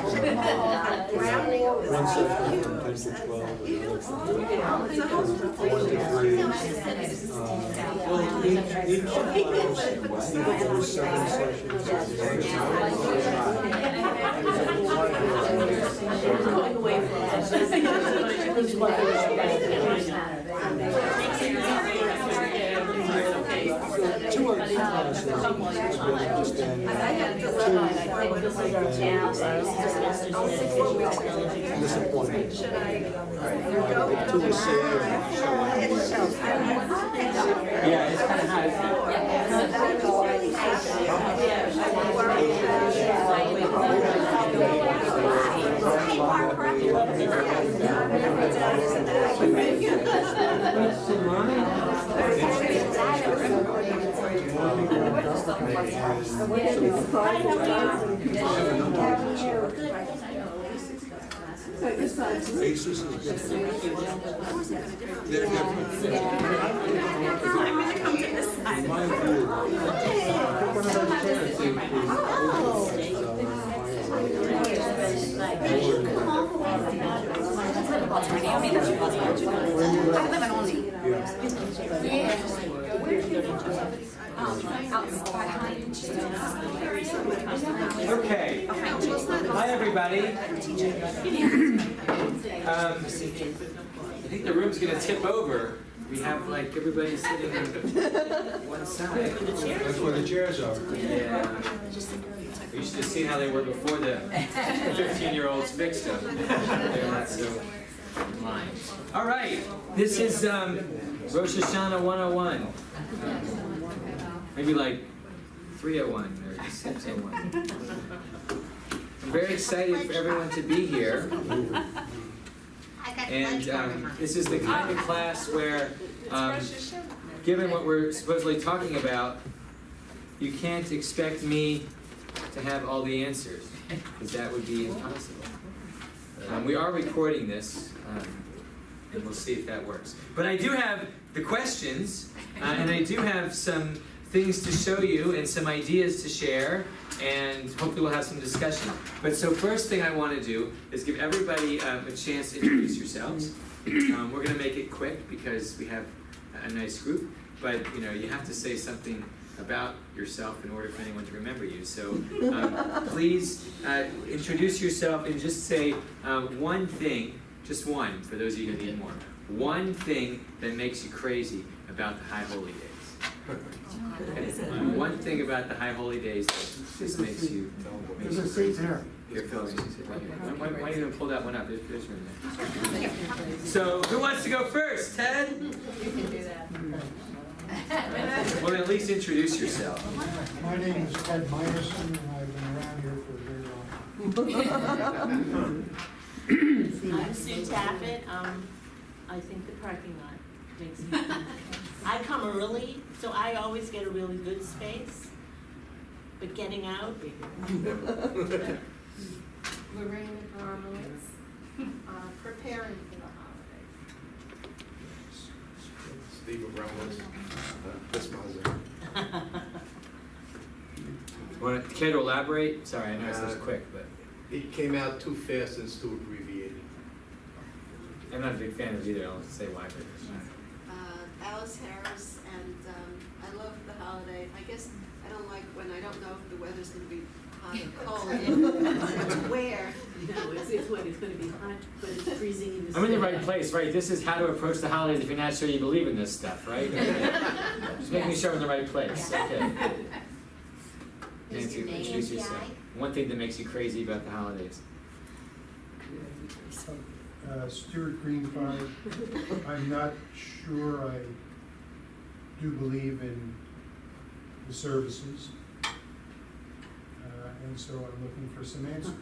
One section from 10 to 12. One to 3. Well, each of those 7 sessions two other classes, understanding disappointment. To the same. Yeah, it's kind of Basis is different. They're different. In my view, pick one of those chairs. Okay. Hi, everybody. I think the room's going to tip over. We have like everybody sitting on one side. That's where the chairs are. Yeah. We should have seen how they were before the 15-year-olds fixed them. They're not so in line. All right. This is Rosh Hashanah 101. Maybe like 301 or 601. I'm very excited for everyone to be here. And this is the kind of class where, given what we're supposedly talking about, you can't expect me to have all the answers, because that would be impossible. We are recording this, and we'll see if that works. But I do have the questions, and I do have some things to show you and some ideas to share, and hopefully we'll have some discussion. But so first thing I want to do is give everybody a chance to introduce yourselves. We're going to make it quick because we have a nice group, but you have to say something about yourself in order for anyone to remember you. So please introduce yourself and just say one thing, just one, for those of you who need more. One thing that makes you crazy about the High Holy Days. One thing about the High Holy Days that just makes you. There's a seat there. Here, Phil. Why don't you even pull that one up? There's room there. So, who wants to go first? Ted? You can do that. Well, at least introduce yourself. My name is Ted Myerson, and I've been around here for a very long time. I'm Sue Taffet. I think the parking lot makes me. I come early, so I always get a really good space. But getting out. Lorraine Garmowitz, preparing for the holiday. Steve Ramos, this Care to elaborate? Sorry, I know this is quick, but It came out too fast and too abbreviated. I'm not a big fan of either. I'll say why. But Alice Harris, and I love the holiday. I guess I don't like when I don't know if the weather's going to be hot or cold. Where? No, it's what, it's going to be hot, but it's freezing in the I'm in the right place, right? This is how to approach the holidays if you're not sure you believe in this stuff, right? Just making sure I'm in the right place. Okay. Nancy, introduce yourself. One thing that makes you crazy about the holidays. Stuart Greenfire. I'm not sure I do believe in the services, and so I'm looking for some answers.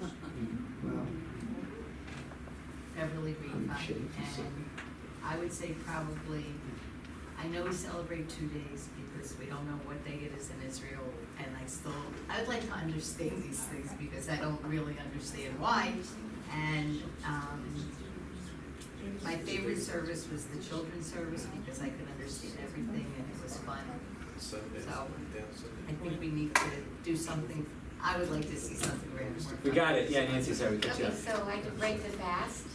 Beverly Greenfire, and I would say probably, I know we celebrate 2 days because we don't know what day it is in Israel, and I'd like to understand these things because I don't really understand why. And my favorite service was the children's service because I could understand everything and it was fun. Sunday, So, down Sunday. I think we need to do something I would like to see something very more. We got it, yeah, Nancy, sorry, we cut you Okay, off. so I could break the fast,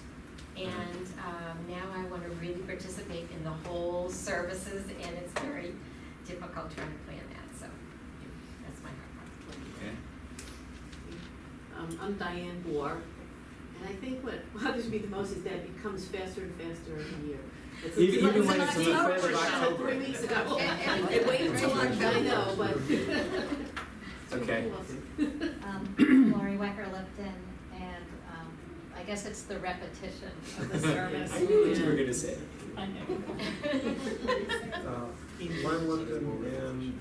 and now I want to really participate in the whole services, and it's very difficult trying to plan that, so that's my hard part. Okay. I'm Diane Bohr, and I think what bothers me the most is that it becomes faster and faster every year. It's Even when like it's in the October, fifth of it started October. 3 weeks ago. It waited until October, I know, but. Okay. Lori Wecker Lipton, and I guess it's the repetition of the service. I knew what you were gonna say. I know. Glenn Lipton and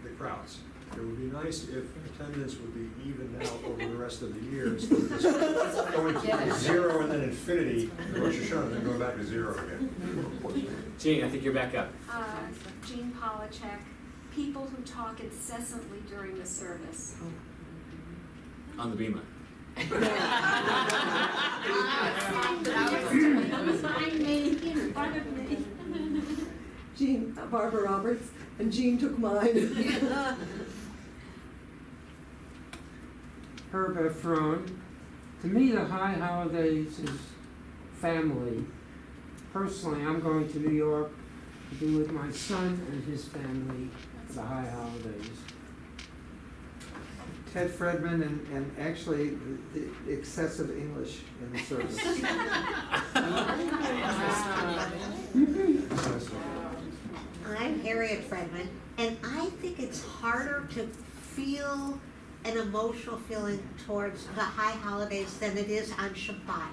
the crowds. It would be nice if attendance would be evened out over the rest of the year instead of just going to zero and then infinity, Rosh Hashanah, and then going back to zero again. Jean, I think you're back up. Jean Polachek, people who talk incessantly during the service. On the Bima. Behind me, in front of me. Jean, Barbara Roberts, and Jean took mine. Herb Efron. To me, the high holidays is family. Personally, I'm going to New York to be with my son and his family for the high holidays. Ted Fredman and actually the excessive English in the service. I'm Harriet Fredman, and I think it's harder to feel an emotional feeling towards the high holidays than it is on Shabbat.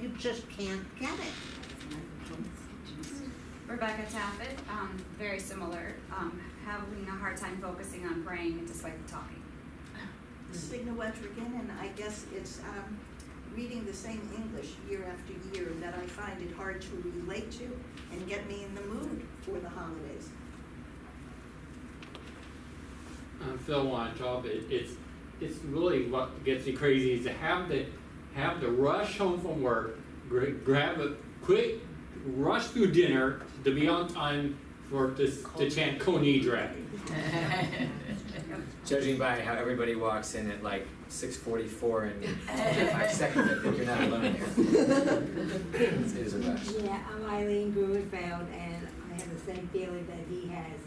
You just can't get it. Rebecca Taffet, very similar, having a hard time focusing on praying despite the talking. Signa Wetrigan, and I guess it's reading the same English year after year that I find it hard to relate to and get me in the mood for the holidays. Phil Wontrob, it's really what gets me crazy is to have the rush home from work, grab a quick rush through dinner to be on time to chant Konidre. Judging by how everybody walks in at like 6:44 and 5 seconds, I think you're not alone here. It is a rush. Yeah, I'm Eileen Gruenfeld, and I have the same feeling that he has.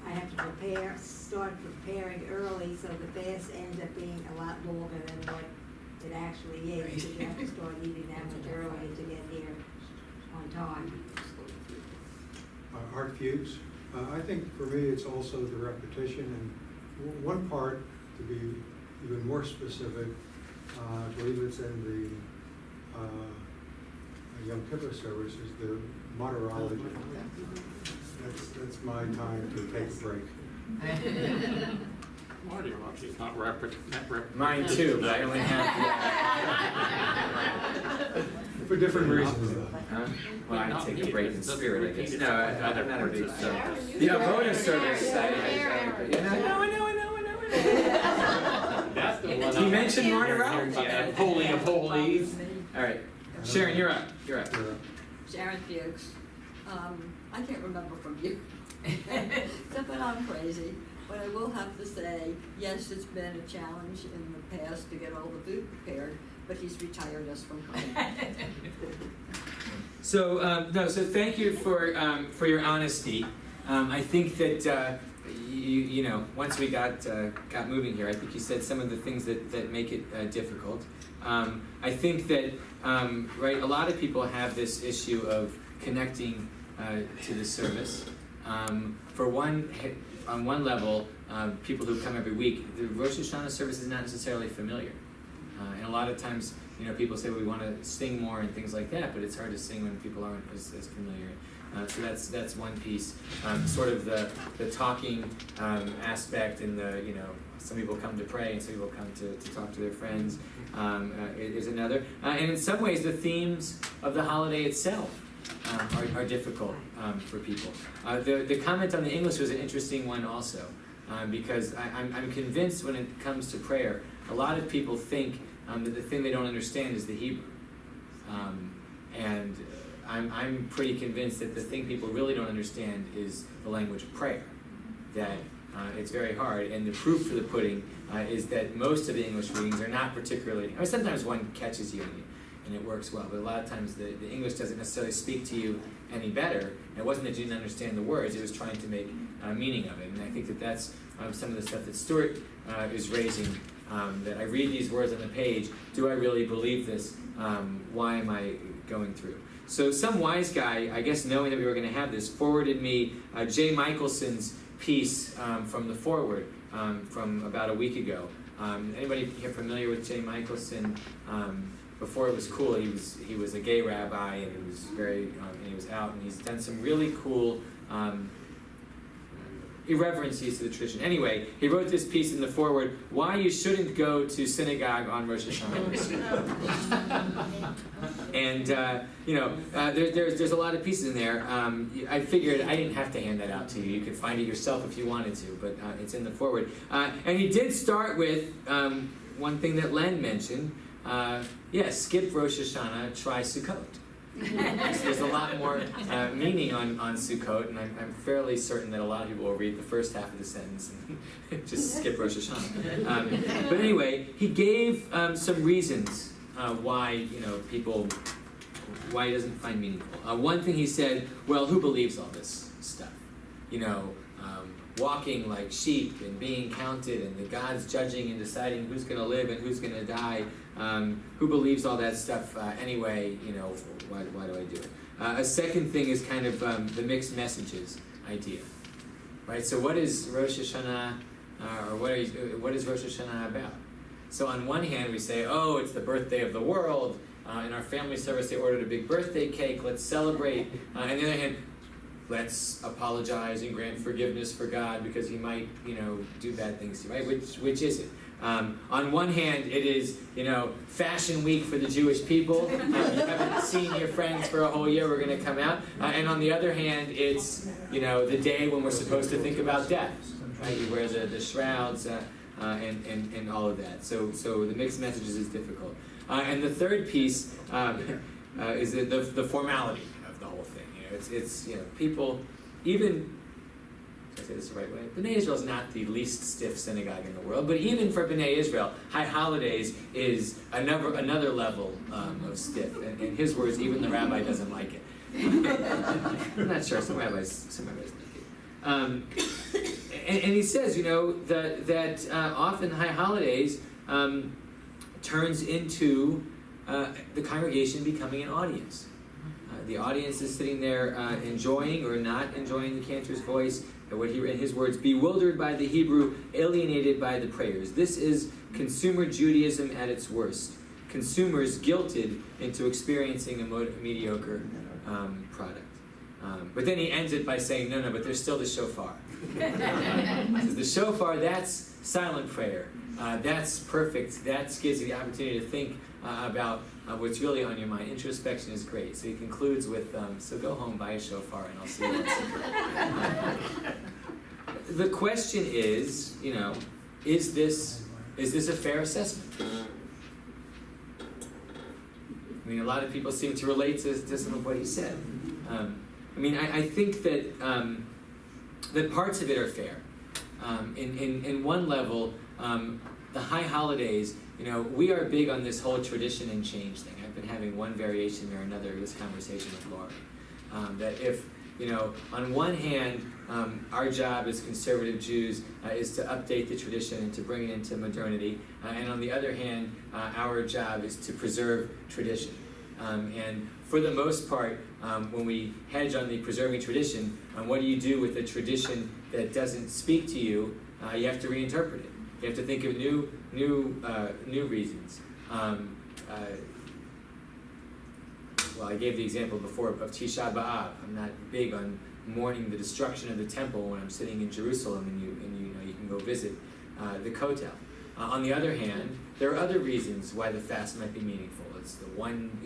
I have to start preparing early, so the fast ends up being a lot longer than what it actually is, because you have to start eating that much earlier to get here on time. Art Fuchs. I think for me, it's also the repetition, and one part, to be even more specific, I believe it's in the Yom Kippur service, is the martyrology. That's my time to take a break. Martyrology is not Mine too, but I only have. For different reasons. Huh? Well, I take a break in spirit, I guess. No, I'm not a big service. The Avoda service. I know. That's the one. He mentioned martyrology. Holy of holies. All right, Sharon, you're up. Sharon Fuchs. I can't remember from you. Except that I'm crazy. But I will have to say, yes, it's been a challenge in the past to get all the food prepared, but he's retired us from cooking. So thank you for your honesty. I think that you know, once we got moving here, I think you said some of the things that make it difficult. I think that right, a lot of people have this issue of connecting to the service. On one level, people who come every week, the Rosh Hashanah service is not necessarily familiar. And a lot of times, you know, people say, well, we want to sing more and things like that, but it's hard to sing when people aren't as familiar. So that's one piece. Sort of the talking aspect, and you know, some people come to pray and some people come to talk to their friends is another. And in some ways, the themes of the holiday itself are difficult for people. The comment on the English was an interesting one also, because I'm convinced when it comes to prayer, a lot of people think that the thing they don't understand is the Hebrew. And I'm pretty convinced that the thing people really don't understand is the language of prayer. That It's very hard, and the proof for the pudding is that most of the English readings are not particularly, I mean, sometimes one catches you and it works well, but a lot of times the English doesn't necessarily speak to you any better. And it wasn't that you didn't understand the words, it was trying to make meaning of it. And I think that that's some of the stuff that Stuart is raising, that I read these words on the page, do I really believe this? Why am I going through? So some wise guy, I guess knowing that we were going to have this, forwarded me Jay Michelson's piece from the foreword from about a week ago. Anybody here familiar with Jay Michelson? Before it was cool, he was a gay rabbi, and he was very and he was out, and he's done some really cool irreverencies to the tradition. Anyway, he wrote this piece in the foreword: why you shouldn't go to synagogue on Rosh Hashanah. And there's a lot of pieces in there. I figured I didn't have to hand that out to you. You could find it yourself if you wanted to, but it's in the foreword. And he did start with one thing that Len mentioned. Skip Rosh Hashanah, try Sukkot. There's a lot more meaning on Sukkot, and I'm fairly certain that a lot of people will read the first half of the sentence and just skip Rosh Hashanah. But anyway, he gave some reasons why why he doesn't find meaningful. One thing he said, well, who believes all this stuff? Walking like sheep and being counted, and the God's judging and deciding who's going to live and who's going to die. Who believes all that stuff anyway? Why do I do it? A second thing is kind of the mixed messages idea, right? So what is Rosh Hashanah, what is Rosh Hashanah about? So on one hand we say, oh, it's the birthday of the world. In our family service they ordered a big birthday cake. Let's celebrate. On the other hand, let's apologize and grant forgiveness for God because He might, do bad things to you, right? Which is it? On one hand, it is, Fashion Week for the Jewish people. You haven't seen your friends for a whole year. We're going to come out. And on the other hand, it's, the day when we're supposed to think about death, right? You wear the shrouds and all of that. So the mixed messages is difficult. And the third piece is the formality of the whole thing. It's people, even, did I say this the right way? B'nai Israel is not the least stiff synagogue in the world, but even for B'nai Israel, High Holidays is another level of stiff. And in his words, even the rabbi doesn't like it. I'm not sure, some rabbis like it. And he says, that often High Holidays turns into the congregation becoming an audience. The audience is sitting there enjoying or not enjoying the cantor's voice, and what in his words, bewildered by the Hebrew, alienated by the prayers. This is consumer Judaism at its worst. Consumers guilted into experiencing a mediocre product. But then he ends it by saying, no, but there's still the shofar. He says, the shofar, that's silent prayer. That's perfect. That gives you the opportunity to think about what's really on your mind. Introspection is great. So he concludes with, so go home, buy a shofar, and I'll see you on Sukkot. The question is, is this a fair assessment? I mean, a lot of people seem to relate to some of what he said. I think that that parts of it are fair. In one level, the High Holidays, we are big on this whole tradition and change thing. I've been having one variation or another of this conversation with Laurie. That if, on one hand, our job as conservative Jews is to update the tradition and to bring it into modernity, and on the other hand, our job is to preserve tradition. And for the most part, when we hedge on the preserving tradition, what do you do with a tradition that doesn't speak to you? You have to reinterpret it. You have to think of new reasons. I gave the example before of Tisha B'Av. I'm not big on mourning the destruction of the temple when I'm sitting in Jerusalem and you can go visit the Kotel. On the other hand, there are other reasons why the fast might be meaningful. It's the one,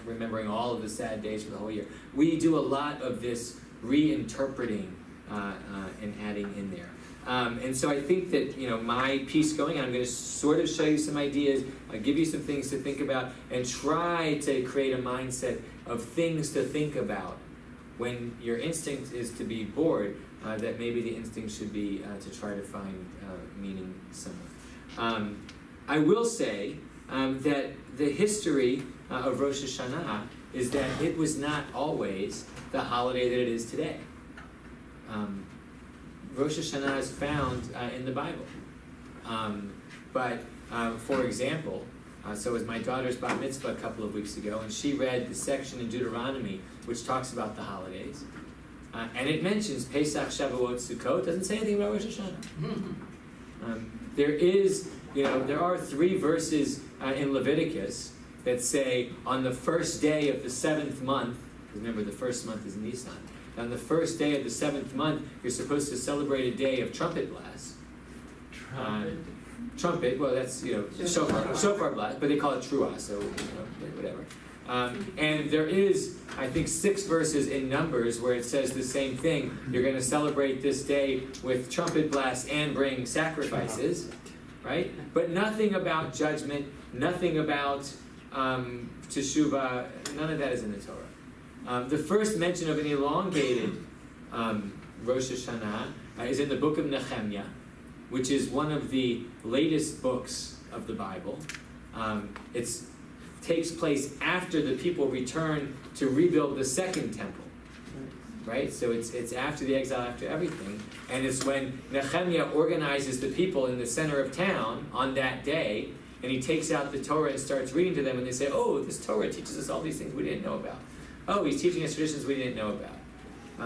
remembering all of the sad days for the whole year. We do a lot of this reinterpreting and adding in there. And so I think that, my piece going on, I'm going to sort of show you some ideas, give you some things to think about, and try to create a mindset of things to think about when your instinct is to be bored. that maybe the instinct should be to try to find meaning somewhere. I will say that the history of Rosh Hashanah is that it was not always the holiday that it is today. Rosh Hashanah is found in the Bible. But for example, so it was my daughter's bar mitzvah a couple of weeks ago, and she read the section in Deuteronomy which talks about the holidays. And it mentions Pesach, Shavuot, Sukkot. It doesn't say anything about Rosh Hashanah. There are 3 verses in Leviticus that say on the first day of the 7th month, because remember the first month is Nisan, on the first day of the 7th month, you're supposed to celebrate a day of trumpet blast. Trumpet, well that's, shofar blast, but they call it truah, so, whatever. And there is, I think, 6 verses in Numbers where it says the same thing. You're going to celebrate this day with trumpet blasts and bring sacrifices, right? But nothing about judgment, nothing about teshuvah, none of that is in the Torah. The first mention of an elongated Rosh Hashanah is in the book of Nehemiah, which is one of the latest books of the Bible. It takes place after the people return to rebuild the second temple, right? So it's after the exile, after everything, and it's when Nehemiah organizes the people in the center of town on that day, and he takes out the Torah and starts reading to them, and they say, "Oh, this Torah teaches us all these things we didn't know about. Oh, he's teaching us traditions we didn't know about."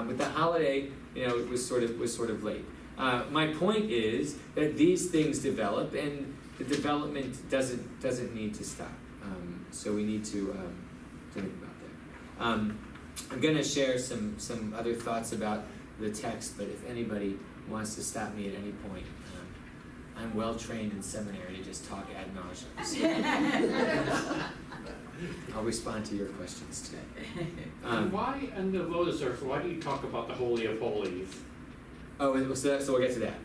But the holiday, it was sort of late. My point is that these things develop, and the development doesn't need to stop. So we need to think about that. I'm going to share some other thoughts about the text, but if anybody wants to stop me at any point, I'm well trained in seminary to just talk ad nauseum. So I'll respond to your questions today. Why in the Lotus Earth, why do you talk about the Holy of Holies? So we'll get to that.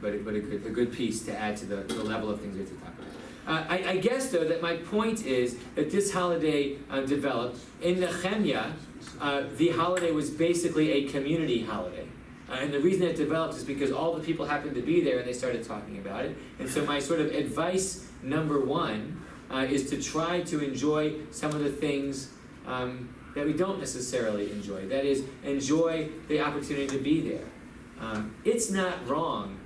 But a good piece to add to the level of things we have to talk about. I guess, though, that my point is that this holiday developed. In Nehemiah, the holiday was basically a community holiday. And the reason it developed is because all the people happened to be there and they started talking about it. And so my sort of advice number 1 is to try to enjoy some of the things that we don't necessarily enjoy. That is, enjoy the opportunity to be there. It's not wrong,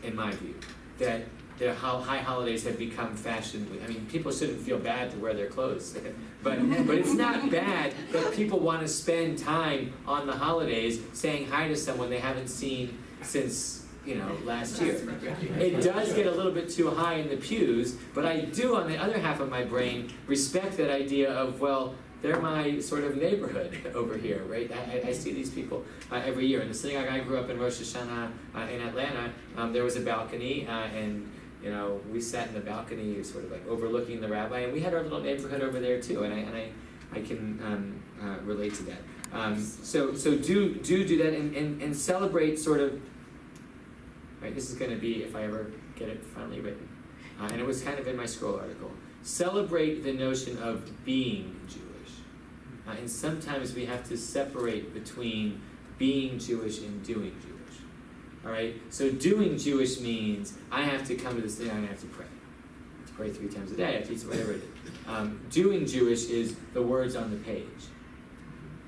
in my view, that the high holidays have become fashionable. I mean, people shouldn't feel bad to wear their clothes. but it's not bad that people want to spend time on the holidays saying hi to someone they haven't seen since, last year. It does get a little bit too high in the pews, but I do, on the other half of my brain, respect that idea of, well, they're my sort of neighborhood over here, right? I see these people every year. In the synagogue I grew up in, Rosh Hashanah in Atlanta, there was a balcony, and we sat in the balcony, sort of like overlooking the rabbi, and we had our little neighborhood over there too. And I can relate to that. So do that and celebrate sort of. Right, this is going to be, if I ever get it finally written, and it was kind of in my scroll article. Celebrate the notion of being Jewish. And sometimes we have to separate between being Jewish and doing Jewish. All right? So doing Jewish means I have to come to this thing and I have to pray. I have to pray 3 times a day, I have to eat whatever it is. Doing Jewish is the words on the page.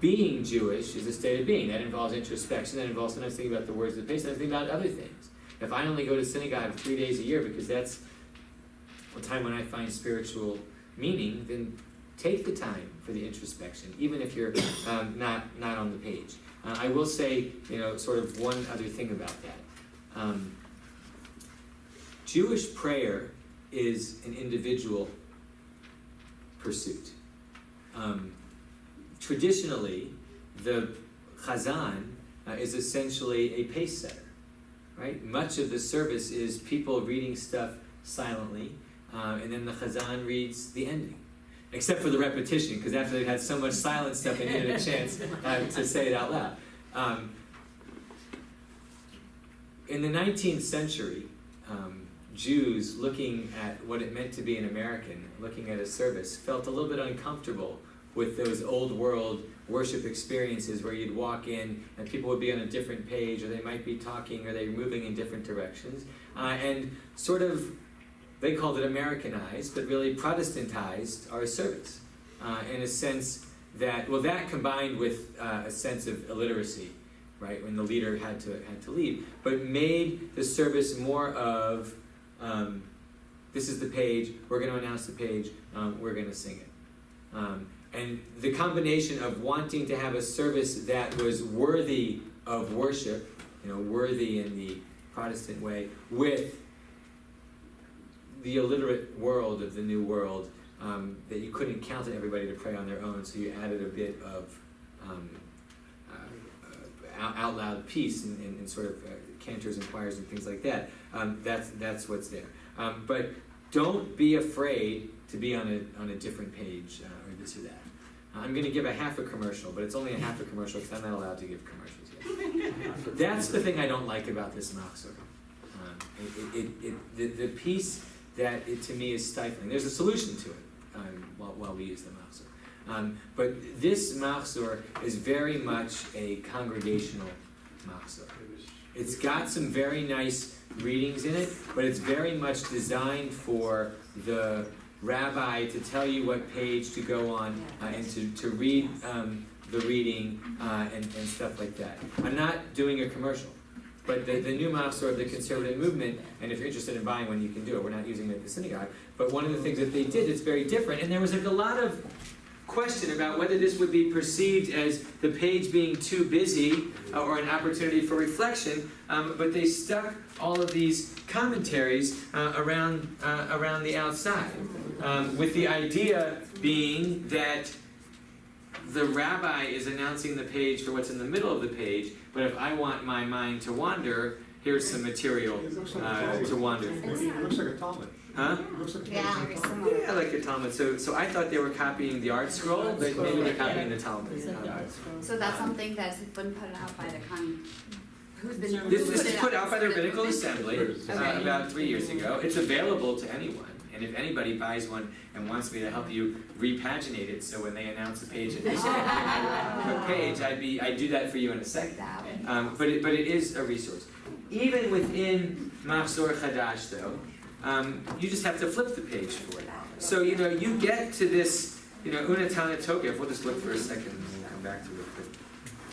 Being Jewish is a state of being. That involves introspection. That involves sometimes thinking about the words of the page, sometimes thinking about other things. If I only go to synagogue 3 days a year because that's a time when I find spiritual meaning, then take the time for the introspection, even if you're not on the page. I will say, sort of one other thing about that. Jewish prayer is an individual pursuit. Traditionally, the chazan is essentially a pace setter, right? Much of the service is people reading stuff silently, and then the chazan reads the ending. Except for the repetition, because after they've had so much silent stuff, they needed a chance to say it out loud. In the 19th century, Jews looking at what it meant to be an American, looking at a service, felt a little bit uncomfortable with those old world worship experiences where you'd walk in and people would be on a different page, or they might be talking, or they're moving in different directions, and sort of, they called it Americanized, but really Protestantized our service, in a sense that, well, that combined with a sense of illiteracy, right, when the leader had to lead, but made the service more of, this is the page, we're going to announce the page, we're going to sing it. And the combination of wanting to have a service that was worthy of worship, worthy in the Protestant way, with the illiterate world of the New World, that you couldn't count on everybody to pray on their own, so you added a bit of out loud piece and sort of cantors and choirs and things like that. That's what's there. But don't be afraid to be on a different page or this or that. I'm going to give a half a commercial, but it's only a half a commercial because I'm not allowed to give commercials yet. That's the thing I don't like about this machzor. The piece that to me is stifling. There's a solution to it while we use the machzor. But this machzor is very much a congregational machzor. It's got some very nice readings in it, but it's very much designed for the rabbi to tell you what page to go on and to read the reading and stuff like that. I'm not doing a commercial, but the new machzor of the conservative movement, and if you're interested in buying one, you can do it. We're not using it at the synagogue, but one of the things that they did that's very different, and there was like a lot of question about whether this would be perceived as the page being too busy or an opportunity for reflection, but they stuck all of these commentaries around the outside, with the idea being that the rabbi is announcing the page for what's in the middle of the page, but if I want my mind to wander, here's some material to wander for. It looks like a Talmud. Huh? It looks like Yeah, like a Talmud. So I thought they were copying the art scroll, but maybe they're copying the Talmud. So that's something that's been put out by the who's been This is put out by the Rabbinical Assembly about 3 years ago. It's available to anyone, and if anybody buys one and wants me to help you repaginate it, so when they announce a page and they say what page, I'd do that for you in a second. But it is a resource. Even within Machzor Chadash, though, you just have to flip the page for it. So you get to this, Unatana Tokef. We'll just look for a second and we'll come back to it.